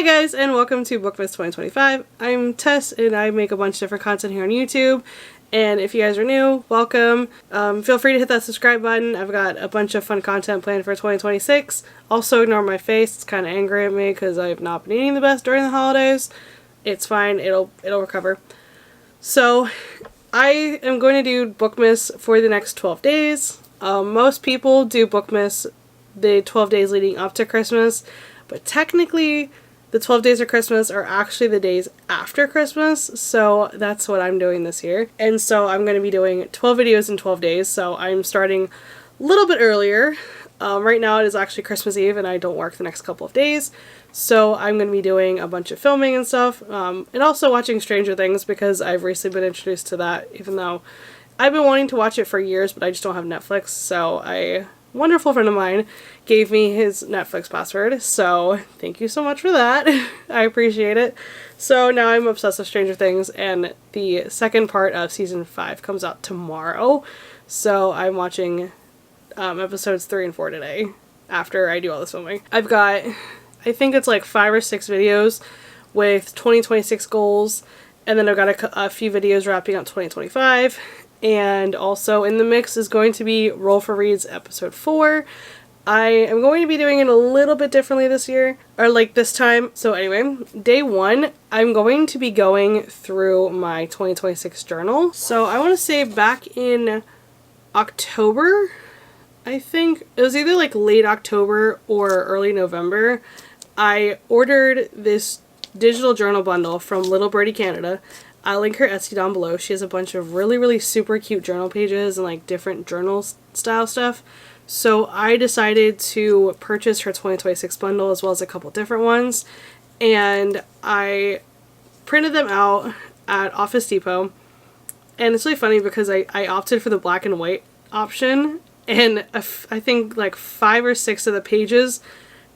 Hi guys, and welcome to Bookmas 2025. I'm Tess and I make a bunch of different content here on YouTube. And if you guys are new, welcome. Feel free to hit that subscribe button. I've got a bunch of fun content planned for 2026. Also ignore my face, it's kind of angry at me because I have not been eating the best during the holidays. It's fine, it'll recover. So I am going to do Bookmas for the next 12 days. Most people do Bookmas the 12 days leading up to Christmas, but technically the 12 days of Christmas are actually the days after Christmas, so that's what I'm doing this year. And so I'm going to be doing 12 videos in 12 days, so I'm starting a little bit earlier. Right now it is actually Christmas Eve and I don't work the next couple of days, so I'm going to be doing a bunch of filming and stuff, and also watching Stranger Things because I've recently been introduced to that, even though I've been wanting to watch it for years, but I just don't have Netflix, so a wonderful friend of mine gave me his Netflix password, so thank you so much for that. I appreciate it. So now I'm obsessed with Stranger Things, and the second part of season 5 comes out tomorrow, so I'm watching episodes 3 and 4 today after I do all this filming. I've got, I think it's like 5 or 6 videos with 2026 goals, and then I've got a few videos wrapping up 2025. And also in the mix is going to be Roll for Reads episode 4. I am going to be doing it a little bit differently this year, or like this time. So anyway, day 1, I'm going to be going through my 2026 journal. So I want to say back in October, I think it was either like late October or early November, I ordered this digital journal bundle from Little Birdie Canada. I'll link her Etsy down below. She has a bunch of really super cute journal pages and like different journal style stuff. So I decided to purchase her 2026 bundle as well as a couple different ones. And I printed them out at Office Depot. And it's really funny because I opted for the black and white option. And I think like 5 or 6 of the pages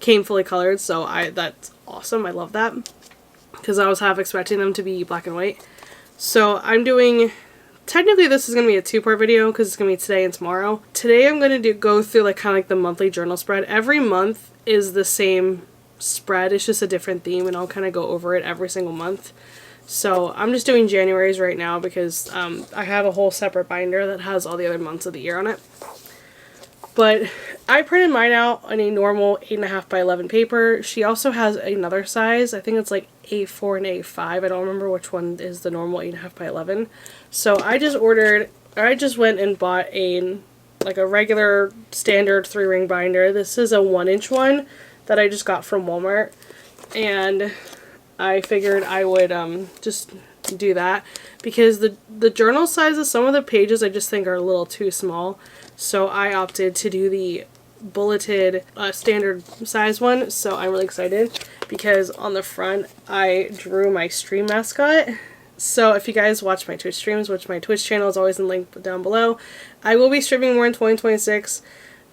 came fully colored. So that's awesome. I love that. Because I was half expecting them to be black and white. So I'm doing, technically this is going to be a 2-part video because it's going to be today and tomorrow. Today I'm going to go through like kind of like the monthly journal spread. Every month is the same spread, it's just a different theme, and I'll kind of go over it every single month. So I'm just doing January's right now because I have a whole separate binder that has all the other months of the year on it. But I printed mine out on a normal 8.5 by 11 paper. She also has another size. I think it's like A4 and A5. I don't remember which one is the normal 8.5 by 11. So I just went and bought a regular standard 3-ring binder. This is a 1-inch one that I just got from Walmart. And I figured I would just do that because the journal sizes, some of the pages I just think are a little too small. So I opted to do the bulleted standard size one. So I'm really excited because on the front I drew my stream mascot. So if you guys watch my Twitch streams, which my Twitch channel is always in the link down below, I will be streaming more in 2026,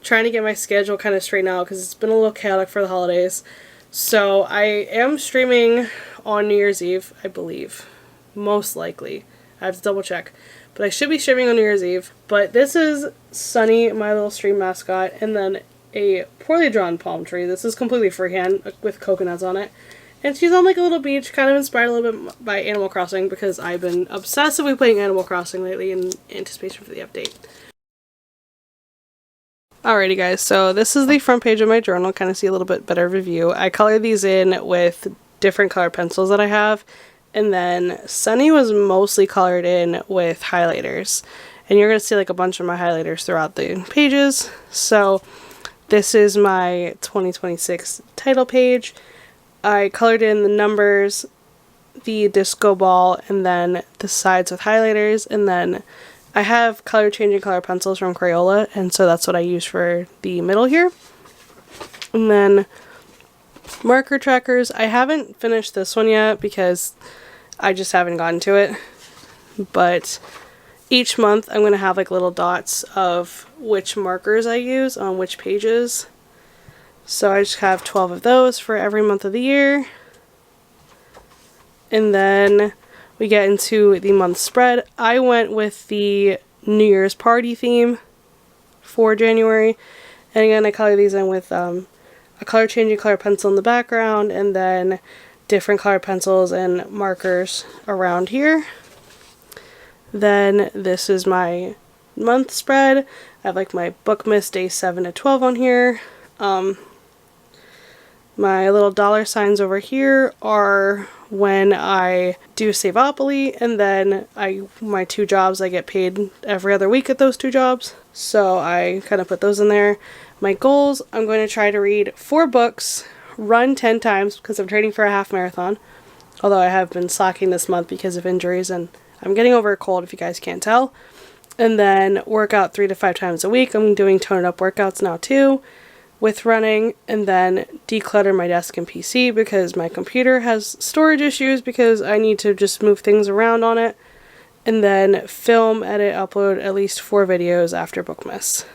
trying to get my schedule kind of straightened out because it's been a little chaotic for the holidays. So I am streaming on New Year's Eve, I believe. Most likely. I have to double check. But I should be streaming on New Year's Eve. But this is Sunny, my little stream mascot, and then a poorly drawn palm tree. This is completely freehand with coconuts on it. And she's on like a little beach, kind of inspired a little bit by Animal Crossing because I've been obsessively playing Animal Crossing lately in anticipation for the update. Alrighty guys, so this is the front page of my journal, kind of see a little bit better review. I colored these in with different color pencils that I have. And then Sunny was mostly colored in with highlighters. And you're going to see like a bunch of my highlighters throughout the pages. So this is my 2026 title page. I colored in the numbers, the disco ball, and then the sides with highlighters. And then I have color changing color pencils from Crayola. And so that's what I use for the middle here. And then marker trackers. I haven't finished this one yet because I just haven't gotten to it, but each month I'm going to have like little dots of which markers I use on which pages. So I just have 12 of those for every month of the year. And then we get into the month spread. I went with the New Year's party theme for January. And again, I color these in with a color changing color pencil in the background, and then different color pencils and markers around here. Then this is my month spread. I have like my Bookmas day 7 to 12 on here. My little dollar signs over here are when I do Savopoly, and then my 2 jobs, I get paid every other week at those 2 jobs. So I kind of put those in there. My goals, I'm going to try to read 4 books, run 10 times because I'm training for a half marathon. Although I have been slacking this month because of injuries, and I'm getting over a cold if you guys can't tell. And then work out 3 to 5 times a week. I'm doing toned up workouts now too with running, and then declutter my desk and PC because my computer has storage issues because I need to just move things around on it. And then film, edit, upload at least 4 videos after Bookmas.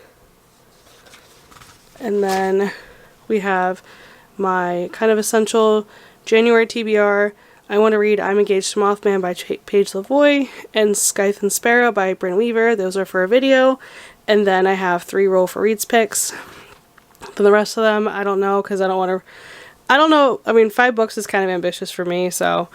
And then we have my kind of essential January TBR. I want to read I'm Engaged to Mothman by Paige Lavoie and Scythe and Sparrow by Bryn Weaver. Those are for a video. And then I have 3 Roll for Reads picks. For the rest of them, I don't know because I don't want to... I don't know. I mean, 5 books is kind of ambitious for me, so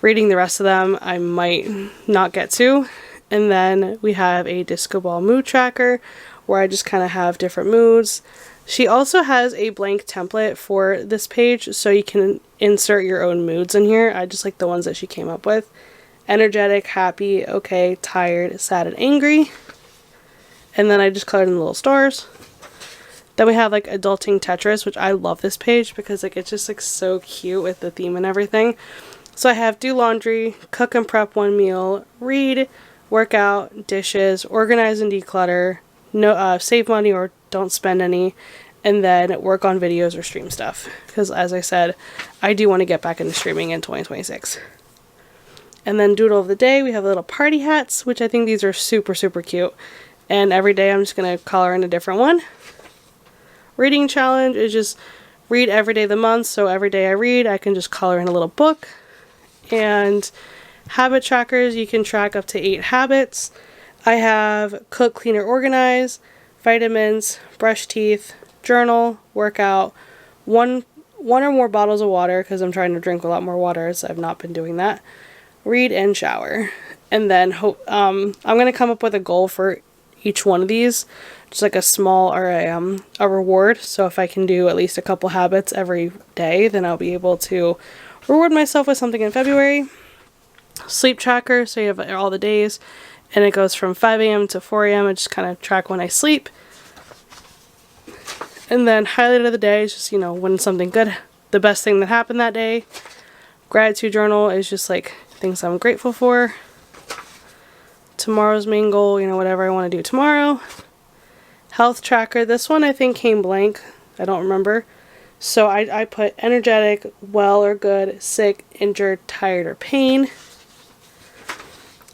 reading the rest of them I might not get to. And then we have a Disco Ball mood tracker where I just kind of have different moods. She also has a blank template for this page, so you can insert your own moods in here. I just like the ones that she came up with. Energetic, happy, okay, tired, sad, and angry. And then I just colored in the little stars. Then we have like Adulting Tetris, which I love this page because like it's just like so cute with the theme and everything. So I have do laundry, cook and prep 1 meal, read, work out, dishes, organize and declutter, no save money or don't spend any, and then work on videos or stream stuff. Because as I said, I do want to get back into streaming in 2026. And then doodle of the day, we have little party hats, which I think these are super, super cute. And every day I'm just going to color in a different one. Reading challenge is just read every day of the month. So every day I read, I can just color in a little book. And habit trackers, you can track up to 8 habits. I have cook, clean, or organize, vitamins, brush teeth, journal, workout, one or more bottles of water because I'm trying to drink a lot more water as I've not been doing that. Read and shower. And then I'm going to come up with a goal for each one of these, just like a small or a reward. So if I can do at least a couple habits every day, then I'll be able to reward myself with something in February. Sleep tracker, so you have all the days, and it goes from 5 a.m. to 4 a.m. I just kind of track when I sleep. And then highlight of the day is just, you know, when something good, the best thing that happened that day. Gratitude journal is just like things I'm grateful for. Tomorrow's main goal, you know, whatever I want to do tomorrow. Health tracker, this one I think came blank. I don't remember. So I put energetic, well or good, sick, injured, tired, or pain.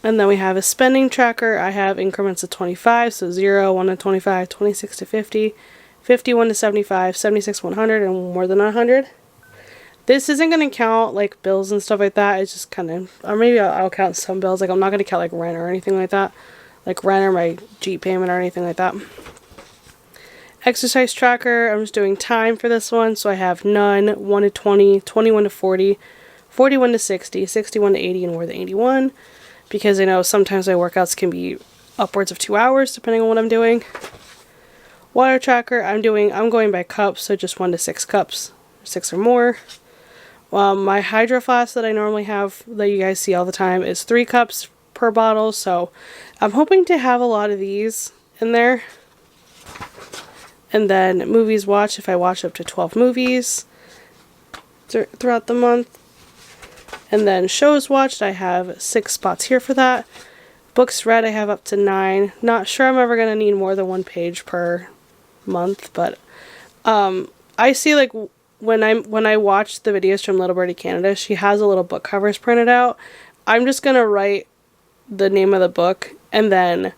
And then we have a spending tracker. I have increments of 25, so 0, 1 to 25, 26 to 50, 51 to 75, 76, 100, and more than 100. This isn't going to count like bills and stuff like that. It's just kind of, or maybe I'll count some bills. Like I'm not going to count like rent or anything like that. Like rent or my Jeep payment or anything like that. Exercise tracker, I'm just doing time for this one. So I have none, 1 to 20, 21 to 40, 41 to 60, 61 to 80, and more than 81. Because I know sometimes my workouts can be upwards of 2 hours depending on what I'm doing. Water tracker, I'm going by cups, so just 1 to 6 cups, 6 or more. My hydro flask that I normally have, that you guys see all the time, is 3 cups per bottle, so I'm hoping to have a lot of these in there. And then movies watched, if I watch up to 12 movies throughout the month. And then shows watched, I have 6 spots here for that. Books read, I have up to 9. Not sure I'm ever going to need more than 1 page per month, but I see like when I watch the videos from Little Birdie Canada, she has a little book covers printed out. I'm just going to write the name of the book and then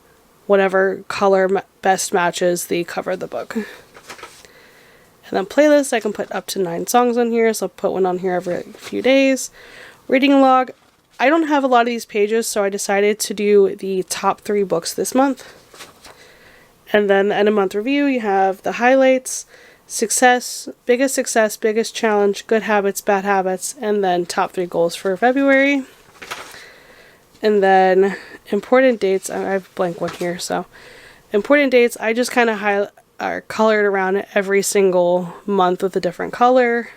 whatever color best matches the cover of the book. And then playlist, I can put up to 9 songs on here, so I'll put one on here every few days. Reading log, I don't have a lot of these pages, so I decided to do the top 3 books this month. And then the end of month review, you have the highlights, success, biggest challenge, good habits, bad habits, and then top 3 goals for February. And then important dates, I have a blank one here, so important dates, I just kind of colored around every single month with a different color.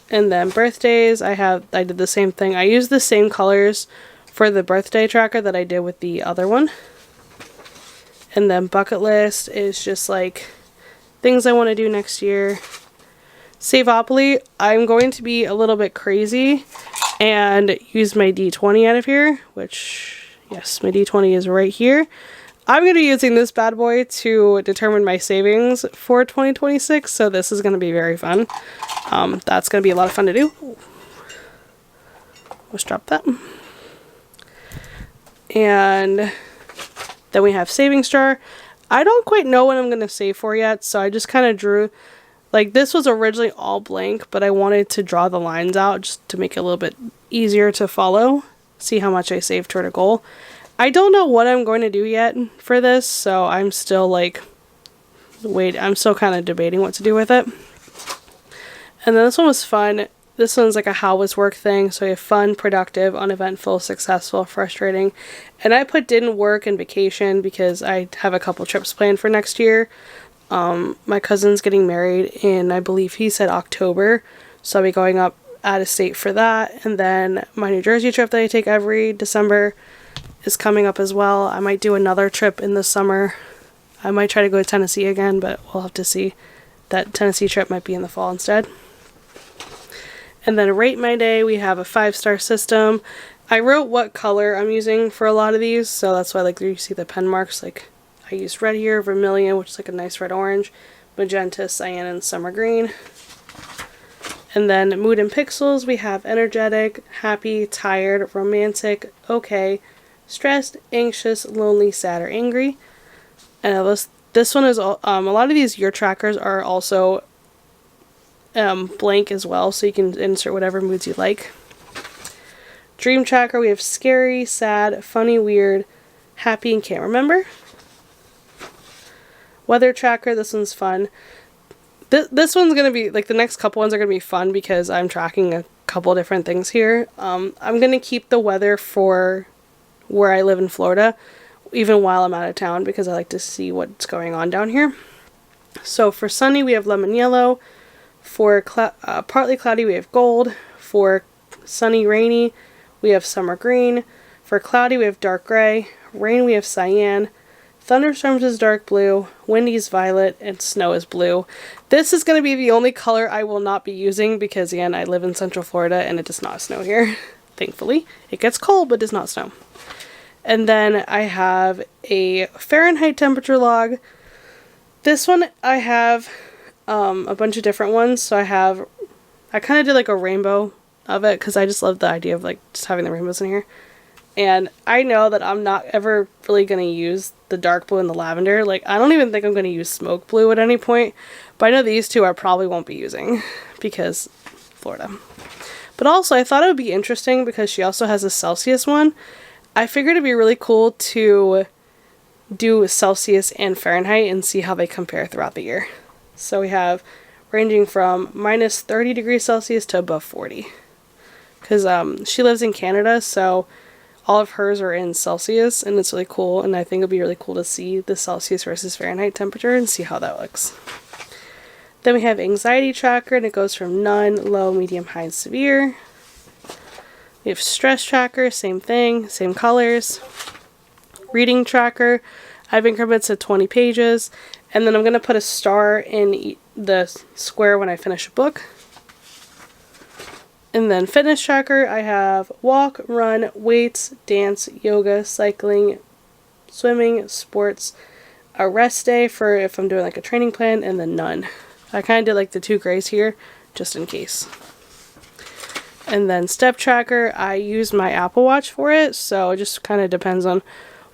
And then birthdays, I did the same thing. I used the same colors for the birthday tracker that I did with the other one. And then bucket list is just like things I want to do next year. Saveopoly, I'm going to be a little bit crazy and use my D20 out of here, which, yes, my D20 is right here. I'm going to be using this bad boy to determine my savings for 2026, so this is going to be very fun. That's going to be a lot of fun to do. Let's drop that. And then we have savings jar. I don't quite know what I'm going to save for yet, so I just kind of drew, like this was originally all blank, but I wanted to draw the lines out just to make it a little bit easier to follow, see how much I saved toward a goal. I don't know what I'm going to do yet for this, so I'm still like, I'm still kind of debating what to do with it. And then this one was fun. This one's like a how was work thing, so you have fun, productive, uneventful, successful, frustrating. And I put didn't work and vacation because I have a couple trips planned for next year. My cousin's getting married in, I believe he said October, so I'll be going up out of state for that. And then my New Jersey trip that I take every December is coming up as well. I might do another trip in the summer. I might try to go to Tennessee again, but we'll have to see. That Tennessee trip might be in the fall instead. And then rate my day, we have a 5-star system. I wrote what color I'm using for a lot of these, so that's why like you see the pen marks. Like I used red here, vermilion, which is like a nice red orange, magenta, cyan, and summer green. And then mood and pixels, we have energetic, happy, tired, romantic, okay, stressed, anxious, lonely, sad, or angry. And this one is a lot of these year trackers are also blank as well, so you can insert whatever moods you like. Dream tracker, we have scary, sad, funny, weird, happy, and can't remember. Weather tracker, this one's fun. This one's going to be, like the next couple ones are going to be fun because I'm tracking a couple different things here. I'm going to keep the weather for where I live in Florida, even while I'm out of town, because I like to see what's going on down here. So for sunny, we have lemon yellow. For partly cloudy, we have gold. For sunny, rainy, we have summer green. For cloudy, we have dark gray. Rain, we have cyan. Thunderstorms is dark blue. Windy is violet. And snow is blue. This is going to be the only color I will not be using because, again, I live in Central Florida and it does not snow here. Thankfully. It gets cold, but does not snow. And then I have a Fahrenheit temperature log. This one I have a bunch of different ones. So I kind of did like a rainbow of it because I just love the idea of like just having the rainbows in here. And I know that I'm not ever really going to use the dark blue and the lavender. Like I don't even think I'm going to use smoke blue at any point. But I know these two I probably won't be using because Florida. But also I thought it would be interesting because she also has a Celsius one. I figured it'd be really cool to do Celsius and Fahrenheit and see how they compare throughout the year. So we have ranging from minus 30 degrees Celsius to above 40. Because she lives in Canada, so all of hers are in Celsius, and it's really cool. And I think it'll be really cool to see the Celsius versus Fahrenheit temperature and see how that looks. Then we have anxiety tracker, and it goes from none, low, medium, high, and severe. We have stress tracker, same thing, same colors. Reading tracker, I have increments of 20 pages. And then I'm going to put a star in the square when I finish a book. And then fitness tracker, I have walk, run, weights, dance, yoga, cycling, swimming, sports, a rest day for if I'm doing like a training plan, and then none. I kind of did like the 2 grays here, just in case. And then step tracker, I use my Apple Watch for it, so it just kind of depends on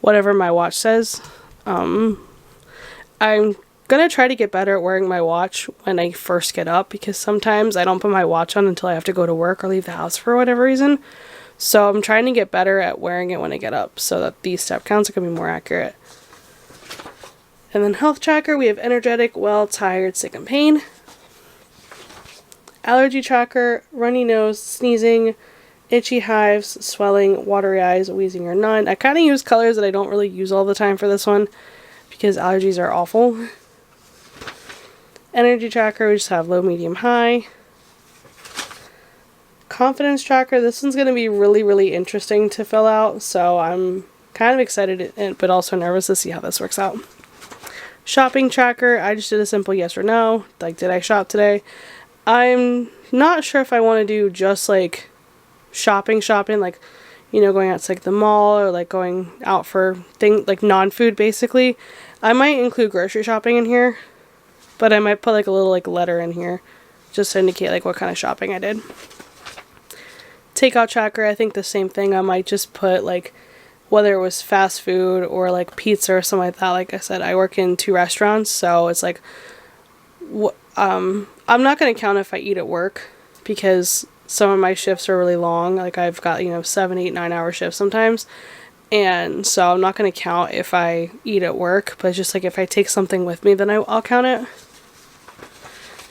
whatever my watch says. I'm gonna try to get better at wearing my watch when I first get up because sometimes I don't put my watch on until I have to go to work or leave the house for whatever reason. So I'm trying to get better at wearing it when I get up so that these step counts are gonna be more accurate. And then health tracker, we have energetic, well, tired, sick, and pain. Allergy tracker, runny nose, sneezing, itchy hives, swelling, watery eyes, wheezing, or none. I kind of use colors that I don't really use all the time for this one because allergies are awful. Energy tracker, we just have low, medium, high. Confidence tracker, this one's going to be really, really interesting to fill out, so I'm kind of excited but also nervous to see how this works out. Shopping tracker, I just did a simple yes or no, like did I shop today? I'm not sure if I want to do just like shopping, like, you know, going out to like the mall or like going out for things like non-food basically. I might include grocery shopping in here, but I might put like a little like letter in here just to indicate like what kind of shopping I did. Takeout tracker, I think the same thing. I might just put like whether it was fast food or like pizza or something like that. Like I said, I work in 2 restaurants, so it's like I'm not going to count if I eat at work because some of my shifts are really long. Like I've got, you know, 7, 8, 9 hour shifts sometimes. And so I'm not going to count if I eat at work, but it's just like if I take something with me, then I'll count it.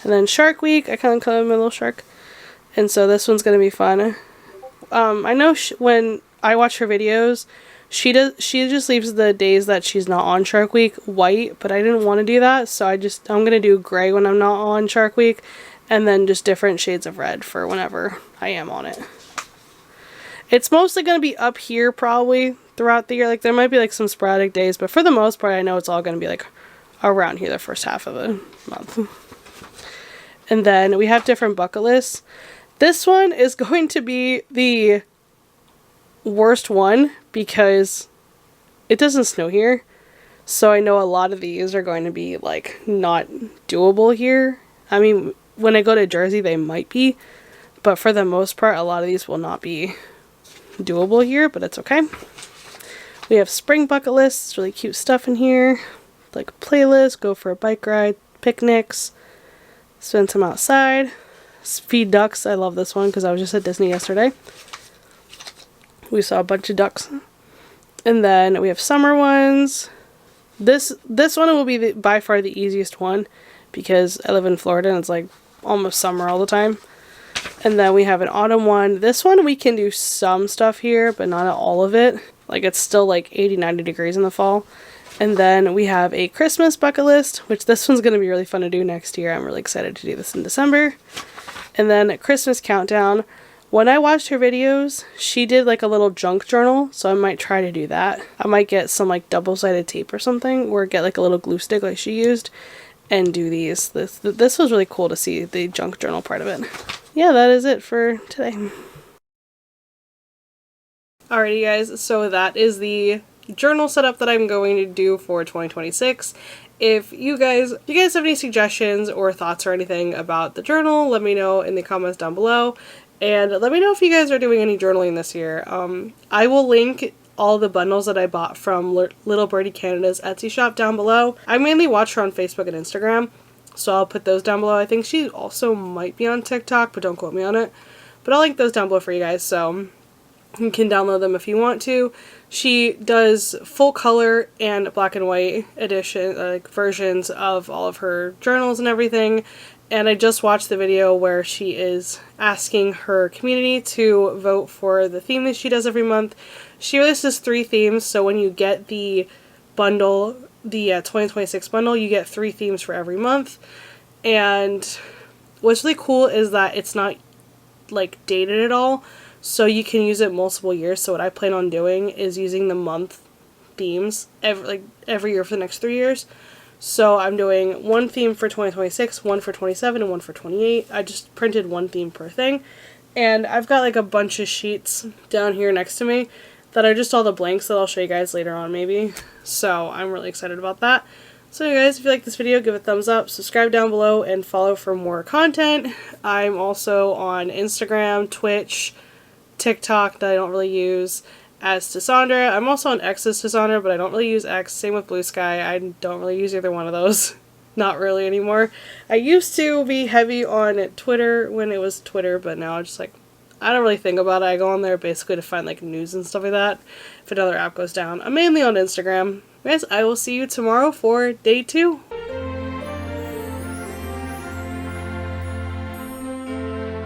And then Shark Week, I kind of call him a little shark. And so this one's going to be fun. I know when I watch her videos, she just leaves the days that she's not on Shark Week white, but I didn't want to do that, so I'm going to do gray when I'm not on Shark Week, and then just different shades of red for whenever I am on it. It's mostly going to be up here probably throughout the year. Like there might be like some sporadic days, but for the most part I know it's all going to be like around here the first half of the month. And then we have different bucket lists. This one is going to be the worst one because it doesn't snow here. So I know a lot of these are going to be like not doable here. I mean, when I go to Jersey, they might be, but for the most part, a lot of these will not be doable here, but it's okay. We have spring bucket lists, really cute stuff in here, like a playlist, go for a bike ride, picnics, spend time outside. Feed ducks. I love this one because I was just at Disney yesterday. We saw a bunch of ducks. And then we have summer ones. This one will be by far the easiest one because I live in Florida and it's like almost summer all the time. And then we have an autumn one. This one we can do some stuff here, but not all of it. Like it's still like 80, 90 degrees in the fall. And then we have a Christmas bucket list, which this one's going to be really fun to do next year. I'm really excited to do this in December. And then a Christmas countdown. When I watched her videos, she did like a little junk journal, so I might try to do that. I might get some like double-sided tape or something, or get like a little glue stick like she used, and do these. This was really cool to see the junk journal part of it. Yeah, that is it for today. Alrighty guys, so that is the journal setup that I'm going to do for 2026. If you guys have any suggestions or thoughts or anything about the journal, let me know in the comments down below. And let me know if you guys are doing any journaling this year. I will link all the bundles that I bought from Little Birdie Canada's Etsy shop down below. I mainly watch her on Facebook and Instagram, so I'll put those down below. I think she also might be on TikTok, but don't quote me on it. But I'll link those down below for you guys, so you can download them if you want to. She does full color and black and white edition, like versions of all of her journals and everything. And I just watched the video where she is asking her community to vote for the theme that she does every month. She releases 3 themes, so when you get the bundle, the 2026 bundle, you get 3 themes for every month. And what's really cool is that it's not like dated at all, so you can use it multiple years. So what I plan on doing is using the month themes every year for the next 3 years. So I'm doing 1 theme for 2026, 1 for 27, and 1 for 28. I just printed 1 theme per thing. And I've got like a bunch of sheets down here next to me that are just all the blanks that I'll show you guys later on maybe. So I'm really excited about that. So you guys, if you like this video, give it a thumbs up, subscribe down below, and follow for more content. I'm also on Instagram, Twitch, TikTok that I don't really use, as Tessaundra. I'm also on X as Tessaundra, but I don't really use X. Same with Blue Sky. I don't really use either one of those. Not really anymore. I used to be heavy on Twitter when it was Twitter, but now I'm just like, I don't really think about it. I go on there basically to find like news and stuff like that if another app goes down. I'm mainly on Instagram. Guys, I will see you tomorrow for day 2.